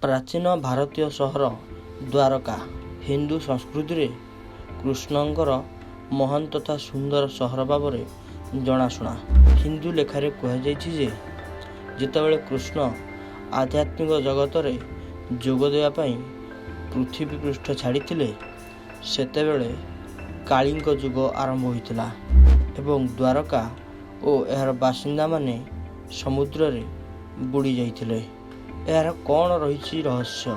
ପ୍ରାଚୀନ ଭାରତୀୟ ସହର ଦ୍ୱାରକା ହିନ୍ଦୁ ସଂସ୍କୃତିରେ କୃଷ୍ଣଙ୍କର ମହାନ ତଥା ସୁନ୍ଦର ସହର ଭାବରେ ଜଣାଶୁଣା। ହିନ୍ଦୁ ଲେଖାରେ କୁହାଯାଇଛି ଯେ ଯେତେବେଳେ କୃଷ୍ଣ ଆଧ୍ୟାତ୍ମିକ ଜଗତରେ ଯୋଗ ଦେବା ପାଇଁ ପୃଥିବୀ ପୃଷ୍ଠ ଛାଡ଼ିଥିଲେ ସେତେବେଳେ କାଳୀଙ୍କ ଯୁଗ ଆରମ୍ଭ ହୋଇଥିଲା ଏବଂ ଦ୍ୱାରକା ଓ ଏହାର ବାସିନ୍ଦାମାନେ ସମୁଦ୍ରରେ ବୁଡ଼ି ଯାଇଥିଲେ। ଏହାର କ'ଣ ରହିଛି ରହସ୍ୟ,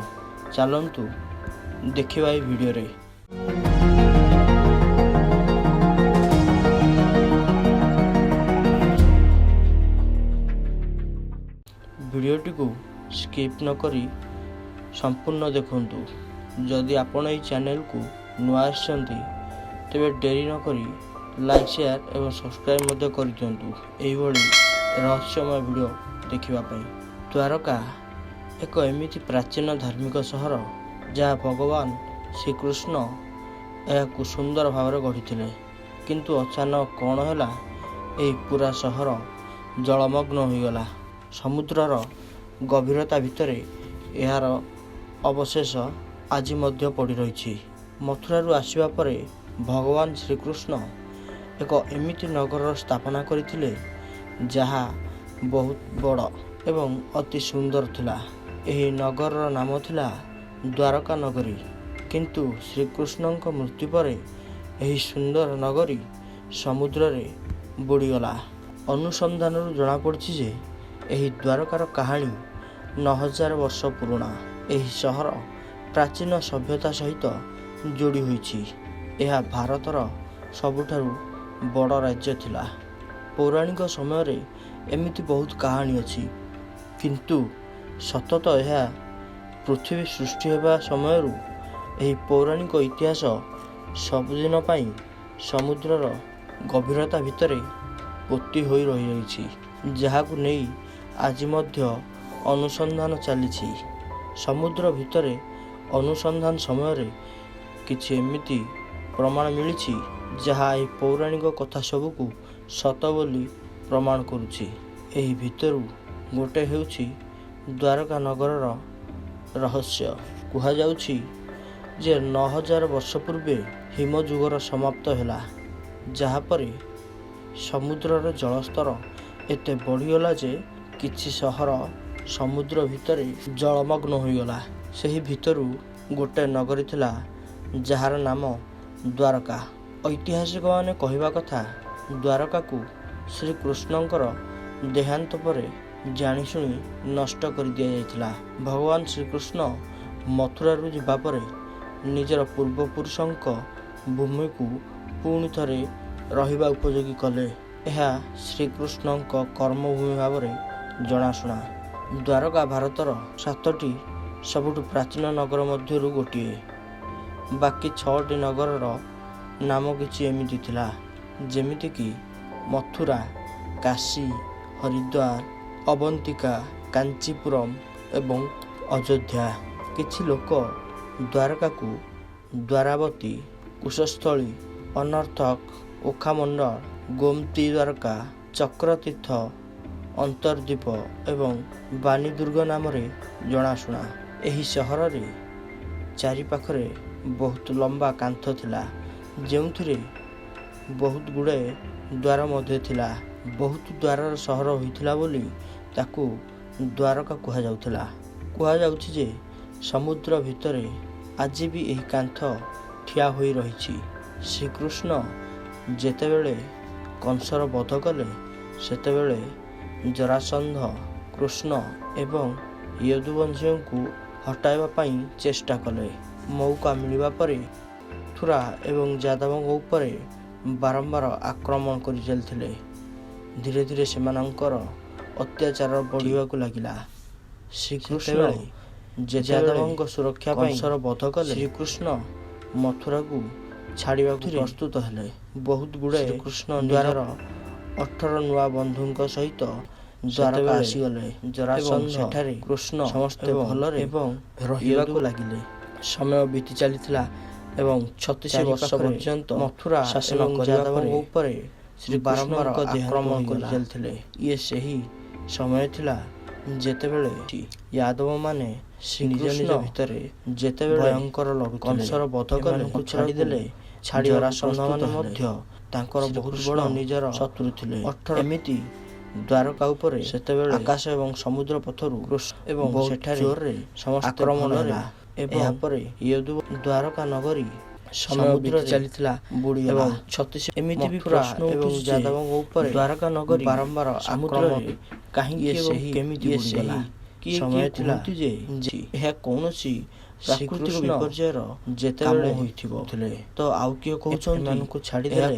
ଚାଲନ୍ତୁ ଦେଖିବା ଏହି ଭିଡ଼ିଓରେ। ଭିଡ଼ିଓଟିକୁ ସ୍କିପ୍ ନକରି ସମ୍ପୂର୍ଣ୍ଣ ଦେଖନ୍ତୁ। ଯଦି ଆପଣ ଏହି ଚ୍ୟାନେଲକୁ ନୂଆ ଆସିଛନ୍ତି ତେବେ ଡେରି ନକରି ଲାଇକ୍, ସେୟାର ଏବଂ ସବସ୍କ୍ରାଇବ୍ ମଧ୍ୟ କରିଦିଅନ୍ତୁ ଏହିଭଳି ରହସ୍ୟମୟ ଭିଡ଼ିଓ ଦେଖିବା ପାଇଁ। ଦ୍ୱାରକା ଏକ ଏମିତି ପ୍ରାଚୀନ ଧାର୍ମିକ ସହର ଯାହା ଭଗବାନ ଶ୍ରୀକୃଷ୍ଣ ଏହାକୁ ସୁନ୍ଦର ଭାବରେ ଗଢ଼ିଥିଲେ। କିନ୍ତୁ ଅଚାନକ କ'ଣ ହେଲା, ଏହି ପୁରା ସହର ଜଳମଗ୍ନ ହୋଇଗଲା। ସମୁଦ୍ରର ଗଭୀରତା ଭିତରେ ଏହାର ଅବଶେଷ ଆଜି ମଧ୍ୟ ପଡ଼ି ରହିଛି। ମଥୁରାରୁ ଆସିବା ପରେ ଭଗବାନ ଶ୍ରୀକୃଷ୍ଣ ଏକ ଏମିତି ନଗରର ସ୍ଥାପନା କରିଥିଲେ ଯାହା ବହୁତ ବଡ଼ ଏବଂ ଅତି ସୁନ୍ଦର ଥିଲା। ଏହି ନଗରର ନାମ ଥିଲା ଦ୍ୱାରକା ନଗରୀ। କିନ୍ତୁ ଶ୍ରୀକୃଷ୍ଣଙ୍କ ମୃତ୍ୟୁ ପରେ ଏହି ସୁନ୍ଦର ନଗରୀ ସମୁଦ୍ରରେ ବୁଡ଼ିଗଲା। ଅନୁସନ୍ଧାନରୁ ଜଣାପଡ଼ିଛି ଯେ ଏହି ଦ୍ୱାରକାର କାହାଣୀ 9000 ବର୍ଷ ପୁରୁଣା। ଏହି ସହର ପ୍ରାଚୀନ ସଭ୍ୟତା ସହିତ ଯୋଡ଼ି ହୋଇଛି। ଏହା ଭାରତର ସବୁଠାରୁ ବଡ଼ ରାଜ୍ୟ ଥିଲା। ପୌରାଣିକ ସମୟରେ ଏମିତି ବହୁତ କାହାଣୀ ଅଛି, କିନ୍ତୁ ସତତଃ ଏହା ପୃଥିବୀ ସୃଷ୍ଟି ହେବା ସମୟରୁ ଏହି ପୌରାଣିକ ଇତିହାସ ସବୁଦିନ ପାଇଁ ସମୁଦ୍ରର ଗଭୀରତା ଭିତରେ ପୋତି ହୋଇ ରହିଯାଇଛି, ଯାହାକୁ ନେଇ ଆଜି ମଧ୍ୟ ଅନୁସନ୍ଧାନ ଚାଲିଛି। ସମୁଦ୍ର ଭିତରେ ଅନୁସନ୍ଧାନ ସମୟରେ କିଛି ଏମିତି ପ୍ରମାଣ ମିଳିଛି ଯାହା ଏହି ପୌରାଣିକ କଥା ସବୁକୁ ସତ ବୋଲି ପ୍ରମାଣ କରୁଛି। ଏହି ଭିତରୁ ଗୋଟେ ହେଉଛି ଦ୍ୱାରକା ନଗରର ରହସ୍ୟ। କୁହାଯାଉଛି ଯେ 9000 ବର୍ଷ ପୂର୍ବେ ହିମଯୁଗର ସମାପ୍ତ ହେଲା, ଯାହାପରେ ସମୁଦ୍ରର ଜଳସ୍ତର ଏତେ ବଢ଼ିଗଲା ଯେ କିଛି ସହର ସମୁଦ୍ର ଭିତରେ ଜଳମଗ୍ନ ହୋଇଗଲା। ସେହି ଭିତରୁ ଗୋଟେ ନଗରୀ ଥିଲା ଯାହାର ନାମ ଦ୍ୱାରକା। ଐତିହାସିକମାନେ କହିବା କଥା, ଦ୍ୱାରକାକୁ ଶ୍ରୀକୃଷ୍ଣଙ୍କର ଦେହାନ୍ତ ପରେ ଜାଣିଶୁଣି ନଷ୍ଟ କରିଦିଆଯାଇଥିଲା। ଭଗବାନ ଶ୍ରୀକୃଷ୍ଣ ମଥୁରାରୁ ଯିବା ପରେ ନିଜର ପୂର୍ବପୁରୁଷଙ୍କ ଭୂମିକୁ ପୁଣି ଥରେ ରହିବା ଉପଯୋଗୀ କଲେ। ଏହା ଶ୍ରୀକୃଷ୍ଣଙ୍କ କର୍ମଭୂମି ଭାବରେ ଜଣାଶୁଣା। ଦ୍ୱାରକା ଭାରତର 7ଟି ସବୁଠୁ ପ୍ରାଚୀନ ନଗର ମଧ୍ୟରୁ ଗୋଟିଏ। ବାକି 6ଟି ନଗରର ନାମ କିଛି ଏମିତି ଥିଲା, ଯେମିତିକି ମଥୁରା, କାଶୀ, ହରିଦ୍ୱାର, ଅବନ୍ତିକା, କାଞ୍ଚିପୁରମ୍ ଏବଂ ଅଯୋଧ୍ୟା। କିଛି ଲୋକ ଦ୍ୱାରକାକୁ ଦ୍ୱାରାବତୀ, କୁଶସ୍ଥଳୀ, ଅନର୍ଥକ, ଓଖାମଣ୍ଡଳ, ଗୋମତୀ ଦ୍ୱାରକା, ଚକ୍ରତୀର୍ଥ, ଅନ୍ତର୍ଦ୍ୱୀପ ଏବଂ ବାଣୀଦୁର୍ଗ ନାମରେ ଜଣାଶୁଣା। ଏହି ସହରରେ ଚାରିପାଖରେ ବହୁତ ଲମ୍ବା କାନ୍ଥ ଥିଲା, ଯେଉଁଥିରେ ବହୁତ ଗୁଡ଼ାଏ ଦ୍ୱାର ମଧ୍ୟ ଥିଲା। ବହୁତ ଦ୍ୱାରର ସହର ହୋଇଥିଲା ବୋଲି ତାକୁ ଦ୍ୱାରକା କୁହାଯାଉଥିଲା। କୁହାଯାଉଛି ଯେ ସମୁଦ୍ର ଭିତରେ ଆଜି ବି ଏହି କାନ୍ଥ ଠିଆ ହୋଇ ରହିଛି। ଶ୍ରୀକୃଷ୍ଣ ଯେତେବେଳେ କଂସର ବଧ କଲେ ସେତେବେଳେ ଜରାସନ୍ଧ କୃଷ୍ଣ ଏବଂ ୟଦୁବଂଶୀୟଙ୍କୁ ହଟାଇବା ପାଇଁ ଚେଷ୍ଟା କଲେ। ମୌକା ମିଳିବା ପରେ ମଥୁରା ଏବଂ ଯାଦବଙ୍କ ଉପରେ ବାରମ୍ବାର ଆକ୍ରମଣ କରି ଚାଲିଥିଲେ। ଧୀରେ ଧୀରେ ସେମାନଙ୍କର ଅତ୍ୟାଚାର ବଢ଼ିବାକୁ ଲାଗିଲା। ଶ୍ରୀକୃଷ୍ଣ ଯାଦବଙ୍କ ସୁରକ୍ଷା ପାଇଁ କଂସର ବଧ କଲେ। ଶ୍ରୀକୃଷ୍ଣ ମଥୁରାକୁ ଛାଡ଼ିବାକୁ ପ୍ରସ୍ତୁତ ହେଲେ। ବହୁତ ଗୁଡ଼ାଏ ଶ୍ରୀକୃଷ୍ଣ ନିଜର 18 ନୂଆ ବନ୍ଧୁଙ୍କ ସହିତ ଦ୍ୱାରକା ଆସିଗଲେ। ଜରାସନ୍ଧ ସେଠାରେ କୃଷ୍ଣ ସମସ୍ତେ ଭଲରେ ଏବଂ ରହିବାକୁ ଲାଗିଲେ। ସମୟ ବିତି ଚାଲିଥିଲା ଏବଂ 36 ବର୍ଷ ପର୍ଯ୍ୟନ୍ତ ମଥୁରା ଶାସନ ଯାଦବଙ୍କ ଉପରେ ଶ୍ରୀ ବାରମ୍ବାର ଆକ୍ରମଣ କରି ଚାଲିଥିଲେ। ଇଏ ସେହି ସମୟ ଥିଲା ଯେତେବେଳେ ଯାଦବମାନେ ନିଜ ନିଜ ଭିତରେ ଯେତେବେଳେ ଭୟଙ୍କର କଂସର ବଧ କଲେ ଛାଡ଼ିଦେଲେ। ଜରାସନ୍ଧମାନେ ମଧ୍ୟ ତାଙ୍କର ବହୁତ ବଡ଼ ନିଜର ଶତ୍ରୁ ଥିଲେ। ଏମିତି ଦ୍ୱାରକା ଉପରେ ସେତେବେଳେ ଆକାଶ ଏବଂ ସମୁଦ୍ର ପଥରୁ ଏବଂ ସେଠାରେ ଜୋରରେ ଆକ୍ରମଣ ହେଲା। ଏହାପରେ ଦ୍ୱାରକା ନଗରୀ ସମୁଦ୍ରରେ ଚାଲିଥିଲା ବୁଡ଼ିଗଲା। ଏମିତି ବି ପ୍ରଶ୍ନ ଉଠୁଛି ଯେ ଦ୍ୱାରକା ନଗରୀ ବାରମ୍ବାର ସମୁଦ୍ରରେ କାହିଁକି ଏବଂ କେମିତି ବୁଡ଼ିଗଲା? ସମୟ ଥିଲା ଯେ ଏହା କୌଣସି ପ୍ରାକୃତିକ ବିପର୍ଯ୍ୟୟର ଯେତେବେଳେ ହୋଇଥିବ ତ ଆଉ କିଏ କହୁଛନ୍ତି ଏମାନଙ୍କୁ ଛାଡ଼ିଦେଲେ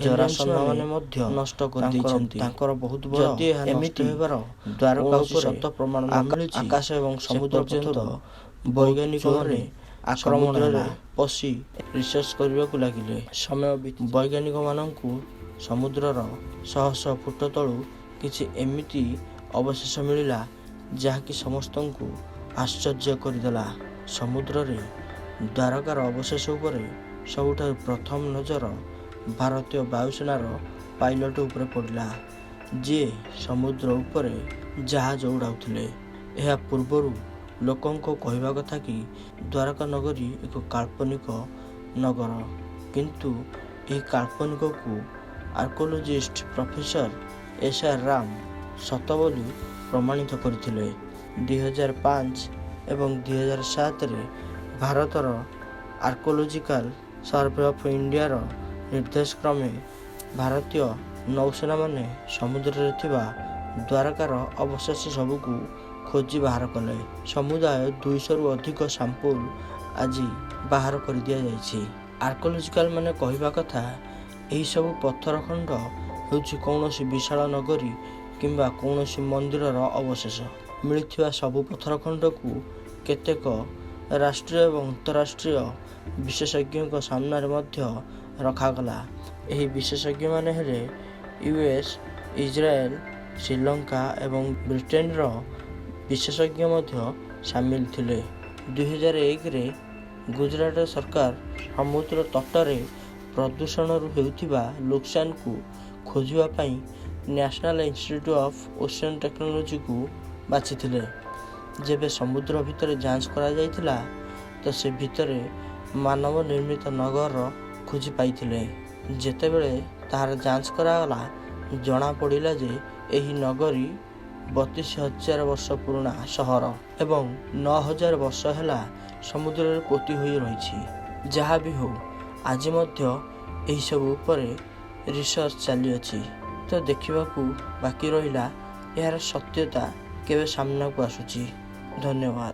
ଜରାସନ୍ଧମାନେ ମଧ୍ୟ ନଷ୍ଟ କରିଦେଇଛନ୍ତି ତାଙ୍କର ବହୁତ ବଡ଼। ଯଦି ଏହା ଏମିତି ହେବାର ଦ୍ୱାରକା ଉପରେ ସତ ପ୍ରମାଣ ମିଳୁଛି, ଆକାଶ ଏବଂ ସମୁଦ୍ର ପର୍ଯ୍ୟନ୍ତ ବୈଜ୍ଞାନିକମାନେ ଆକ୍ରମଣରେ ପଶି ରିସର୍ଚ୍ଚ କରିବାକୁ ଲାଗିଲେ। ବୈଜ୍ଞାନିକମାନଙ୍କୁ ସମୁଦ୍ରର ଶହ ଶହ ଫୁଟ ତଳୁ କିଛି ଏମିତି ଅବଶେଷ ମିଳିଲା ଯାହାକି ସମସ୍ତଙ୍କୁ ଆଶ୍ଚର୍ଯ୍ୟ କରିଦେଲା। ସମୁଦ୍ରରେ ଦ୍ୱାରକାର ଅବଶେଷ ଉପରେ ସବୁଠାରୁ ପ୍ରଥମ ନଜର ଭାରତୀୟ ବାୟୁସେନାର ପାଇଲଟ ଉପରେ ପଡ଼ିଲା, ଯିଏ ସମୁଦ୍ର ଉପରେ ଜାହାଜ ଉଡ଼ାଉଥିଲେ। ଏହା ପୂର୍ବରୁ ଲୋକଙ୍କ କହିବା କଥା କି ଦ୍ୱାରକା ନଗରୀ ଏକ କାଳ୍ପନିକ ନଗର, କିନ୍ତୁ ଏହି କାଳ୍ପନିକକୁ ଆର୍କୋଲୋଜିଷ୍ଟ ପ୍ରଫେସର SR ରାମ ସତ ବୋଲି ପ୍ରମାଣିତ କରିଥିଲେ। 2005 ଏବଂ 2007ରେ ଭାରତର ଆର୍କୋଲୋଜିକାଲ ସର୍ଭେ ଅଫ୍ ଇଣ୍ଡିଆର ନିର୍ଦ୍ଦେଶ କ୍ରମେ ଭାରତୀୟ ନୌସେନାମାନେ ସମୁଦ୍ରରେ ଥିବା ଦ୍ୱାରକାର ଅବଶେଷ ସବୁକୁ ଖୋଜି ବାହାର କଲେ। ସମୁଦାୟ 200ରୁ ଅଧିକ ସାମ୍ପଲ ଆଜି ବାହାର କରିଦିଆଯାଇଛି। ଆର୍କୋଲୋଜିକାଲ ମାନେ କହିବା କଥା ଏହିସବୁ ପଥର ଖଣ୍ଡ ହେଉଛି କୌଣସି ବିଶାଳ ନଗରୀ କିମ୍ବା କୌଣସି ମନ୍ଦିରର ଅବଶେଷ। ମିଳିଥିବା ସବୁ ପଥର ଖଣ୍ଡକୁ କେତେକ ରାଷ୍ଟ୍ରୀୟ ଏବଂ ଅନ୍ତରାଷ୍ଟ୍ରୀୟ ବିଶେଷଜ୍ଞଙ୍କ ସାମ୍ନାରେ ମଧ୍ୟ ରଖାଗଲା। ଏହି ବିଶେଷଜ୍ଞମାନେ ହେଲେ US, ଇସ୍ରାଏଲ, ଶ୍ରୀଲଙ୍କା ଏବଂ ବ୍ରିଟେନର ବିଶେଷଜ୍ଞ ମଧ୍ୟ ସାମିଲ ଥିଲେ। 2001ରେ ଗୁଜରାଟ ସରକାର ସମୁଦ୍ର ତଟରେ ପ୍ରଦୂଷଣରୁ ହେଉଥିବା ଲୋକସାନକୁ ଖୋଜିବା ପାଇଁ ନ୍ୟାସନାଲ ଇନଷ୍ଟିଚ୍ୟୁଟ୍ ଅଫ୍ ଓସେନ ଟେକ୍ନୋଲୋଜିକୁ ବାଛିଥିଲେ। ଯେବେ ସମୁଦ୍ର ଭିତରେ ଯାଞ୍ଚ କରାଯାଇଥିଲା ତ ସେ ଭିତରେ ମାନବ ନିର୍ମିତ ନଗର ଖୋଜି ପାଇଥିଲେ। ଯେତେବେଳେ ତାହାର ଯାଞ୍ଚ କରାଗଲା ଜଣାପଡ଼ିଲା ଯେ ଏହି ନଗରୀ 32,000 ବର୍ଷ ପୁରୁଣା ସହର ଏବଂ 9,000 ବର୍ଷ ହେଲା ସମୁଦ୍ରରେ ପୋତି ହୋଇ ରହିଛି। ଯାହା ବି ହେଉ ଆଜି ମଧ୍ୟ ଏହିସବୁ ଉପରେ ରିସର୍ଚ୍ଚ ଚାଲିଅଛି। ତ ଦେଖିବାକୁ ବାକି ରହିଲା ଏହାର ସତ୍ୟତା କେବେ ସାମ୍ନାକୁ ଆସୁଛି। ଧନ୍ୟବାଦ।